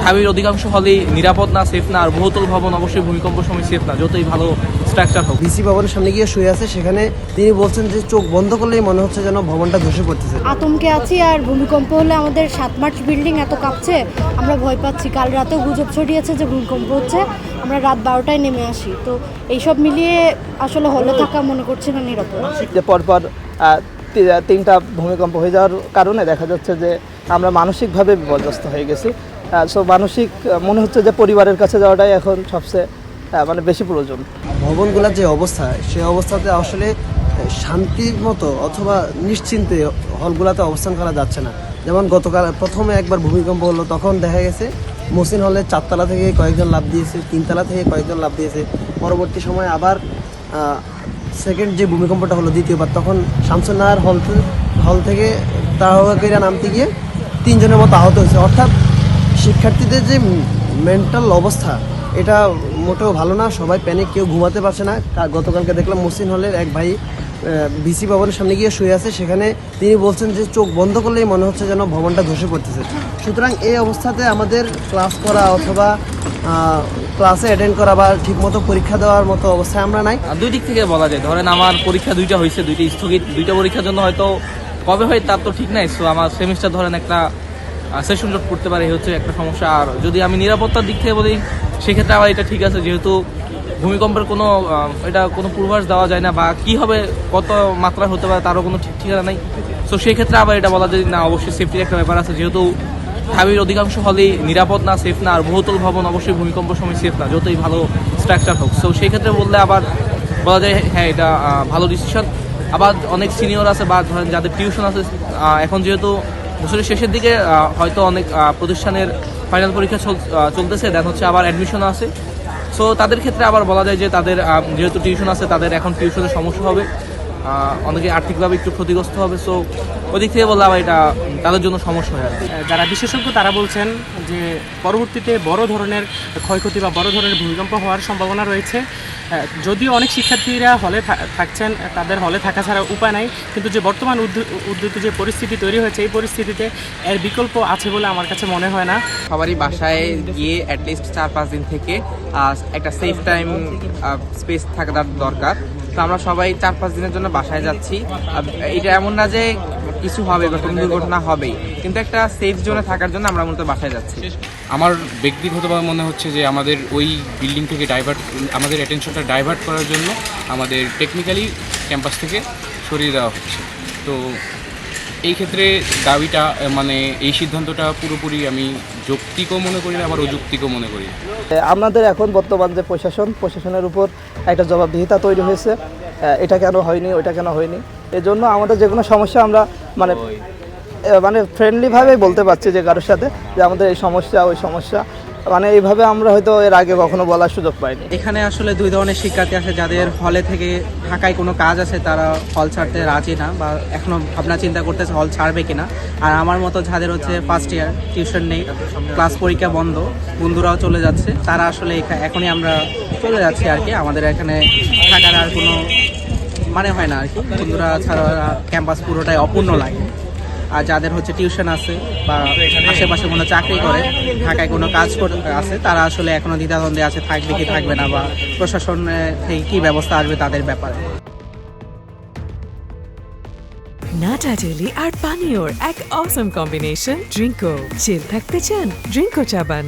ঢাবির অধিকাংশ হলেই নিরাপদ না, সেফ না। আর বহুতল ভবন অবশ্যই ভূমিকম্প সময় সেফ না, যতই ভালো স্ট্রাকচার হোক। বিসি ভবনের সামনে গিয়ে শুয়ে আছে, সেখানে তিনি বলছেন যে চোখ বন্ধ করলেই মনে হচ্ছে যেন ভবনটা ধসে পড়তেছে। আতঙ্কে আছি, আর ভূমিকম্প হলে আমাদের 7 মার্চ বিল্ডিং এত কাঁপছে, আমরা ভয় পাচ্ছি। কাল রাতেও গুজব ছড়িয়েছে যে ভূমিকম্প হচ্ছে, আমরা রাত 12টায় নেমে আসি। তো এইসব মিলিয়ে আসলে হলে থাকা মনে করছি না নিরাপদ। যে পরপর 3টা ভূমিকম্প হয়ে যাওয়ার কারণে দেখা যাচ্ছে যে আমরা মানসিকভাবে বিপর্যস্ত হয়ে গেছি। সো মানসিক মনে হচ্ছে যে পরিবারের কাছে যাওয়াটাই এখন সবচেয়ে মানে বেশি প্রয়োজন। ভবনগুলোর যে অবস্থা, সেই অবস্থাতে আসলে শান্তির মতো অথবা নিশ্চিন্তে হলগুলোতে অবস্থান করা যাচ্ছে না। যেমন গতকাল প্রথমে একবার ভূমিকম্প হলো, তখন দেখা গেছে মহসিন হলের 4তলা থেকে কয়েকজন লাফ দিয়েছে, 3তলা থেকে কয়েকজন লাফ দিয়েছে। পরবর্তী সময় আবার সেকেন্ড যে ভূমিকম্পটা হলো দ্বিতীয়বার, তখন শামসুন্নাহার হল থেকে তাড়াহুড়া করে নামতে গিয়ে 3 জনের মতো আহত হয়েছে। অর্থাৎ শিক্ষার্থীদের যে মেন্টাল অবস্থা, এটা মোটেও ভালো না। সবাই প্যানিক, কেউ ঘুমাতে পারছে না। গতকালকে দেখলাম মহসিন হলের এক ভাই বিসি ভবনের সামনে গিয়ে শুয়ে আছে, সেখানে তিনি বলছেন যে চোখ বন্ধ করলেই মনে হচ্ছে যেন ভবনটা ধসে পড়তেছে। সুতরাং এই অবস্থাতে আমাদের ক্লাস করা অথবা ক্লাসে অ্যাটেন্ড করা বা ঠিকমতো পরীক্ষা দেওয়ার মতো অবস্থায় আমরা নাই। দুই দিক থেকে বলা যায়, ধরেন আমার পরীক্ষা 2টা হয়েছে, 2টি স্থগিত। 2টা পরীক্ষার জন্য হয়তো কবে হয় তার তো ঠিক নাই। সো আমার সেমিস্টার ধরেন একটা সেশন জট করতে পারে, হচ্ছে একটা সমস্যা। আর যদি আমি নিরাপত্তার দিক থেকে বলি, সেক্ষেত্রে আবার এটা ঠিক আছে, যেহেতু ভূমিকম্পের এটা কোনো পূর্বাভাস দেওয়া যায় না, বা কি হবে, কত মাত্রা হতে পারে তারও কোনো ঠিক ঠিকানা নাই। সো সেই ক্ষেত্রে আবার এটা বলা যায় না, অবশ্যই সেফটির একটা ব্যাপার আছে, যেহেতু ঢাবির অধিকাংশ হলেই নিরাপদ না, সেফ না। আর বহুতল ভবন অবশ্যই ভূমিকম্প সময় সেফ না, যতই ভালো স্ট্রাকচার হোক। সো সেই ক্ষেত্রে বললে আবার বলা যায় হ্যাঁ, এটা ভালো ডিসিশন। আবার অনেক সিনিয়র আছে বা ধরেন যাদের টিউশন আছে, এখন যেহেতু বছরের শেষের দিকে হয়তো অনেক প্রতিষ্ঠানের ফাইনাল পরীক্ষা চলতেছে, দেন হচ্ছে আবার অ্যাডমিশন আছে। সো তাদের ক্ষেত্রে আবার বলা যায় যে তাদের যেহেতু টিউশন আছে, তাদের এখন টিউশনের সমস্যা হবে, অনেকে আর্থিকভাবে একটু ক্ষতিগ্রস্ত হবে। সো ওই দিক থেকে বললে আবার এটা তাদের জন্য সমস্যা হয় আর কি। যারা বিশেষজ্ঞ তারা বলছেন যে পরবর্তীতে বড় ধরনের ক্ষয়ক্ষতি বা বড় ধরনের ভূমিকম্প হওয়ার সম্ভাবনা রয়েছে। যদিও অনেক শিক্ষার্থীরা হলে থাকছেন, তাদের হলে থাকা ছাড়া উপায় নাই, কিন্তু যে বর্তমান উদ্ধৃত যে পরিস্থিতি তৈরি হয়েছে, এই পরিস্থিতিতে এর বিকল্প আছে বলে আমার কাছে মনে হয় না। সবারই বাসায় গিয়ে অ্যাটলিস্ট 4-5 দিন থেকে একটা সেফ টাইম স্পেস থাকা দরকার। তো আমরা সবাই 4-5 দিনের জন্য বাসায় যাচ্ছি। এটা এমন না যে কিছু হবে বা কোনো দুর্ঘটনা হবেই, কিন্তু একটা সেফ জোনে থাকার জন্য আমরা মূলত বাসায় যাচ্ছি। আমার ব্যক্তিগতভাবে মনে হচ্ছে যে আমাদের ওই বিল্ডিং থেকে আমাদের অ্যাটেনশনটা ডাইভার্ট করার জন্য আমাদের টেকনিক্যালি ক্যাম্পাস থেকে সরিয়ে দেওয়া হচ্ছে। তো এই ক্ষেত্রে দাবিটা মানে এই সিদ্ধান্তটা পুরোপুরি আমি যৌক্তিকও মনে করি না, আবার অযৌক্তিকও মনে করি। আমাদের এখন বর্তমান যে প্রশাসনের উপর একটা জবাবদিহিতা তৈরি হয়েছে, এটা কেন হয়নি, ওইটা কেন হয়নি। এই জন্য আমাদের যে কোনো সমস্যা আমরা মানে ফ্রেন্ডলিভাবেই বলতে পারছি যে কারোর সাথে যে আমাদের এই সমস্যা ওই সমস্যা, মানে এইভাবে আমরা হয়তো এর আগে কখনো বলার সুযোগ পাইনি। এখানে আসলে 2 ধরনের শিক্ষার্থী আছে, যাদের হলে থেকে ঢাকায় কোনো কাজ আছে, তারা হল ছাড়তে রাজি না বা এখনো ভাবনা চিন্তা করতেছে হল ছাড়বে কিনা। আর আমার মতো যাদের হচ্ছে ফার্স্ট ইয়ার, টিউশন নেই, ক্লাস পরীক্ষা বন্ধ, বন্ধুরাও চলে যাচ্ছে, তারা আসলে এখনই আমরা চলে যাচ্ছি আর কি। আমাদের এখানে থাকার আর কোনো মানে হয় না আর কি, বন্ধুরা ছাড়া ক্যাম্পাস পুরোটাই অপূর্ণ লাগে। আর যাদের হচ্ছে টিউশন আছে বা আশেপাশে কোনো চাকরি করে, ঢাকায় কোনো কাজ আছে, তারা আসলে এখনো দ্বিধাদ্বন্দ্বে আছে, থাকবে কি থাকবে না, বা প্রশাসন থেকে কী ব্যবস্থা আসবে তাদের ব্যাপারে। নাটা জেলি আর পানীয়র এক অসম কম্বিনেশন ড্রিঙ্কো। চিল থাকতে চান, ড্রিঙ্কো চাবান।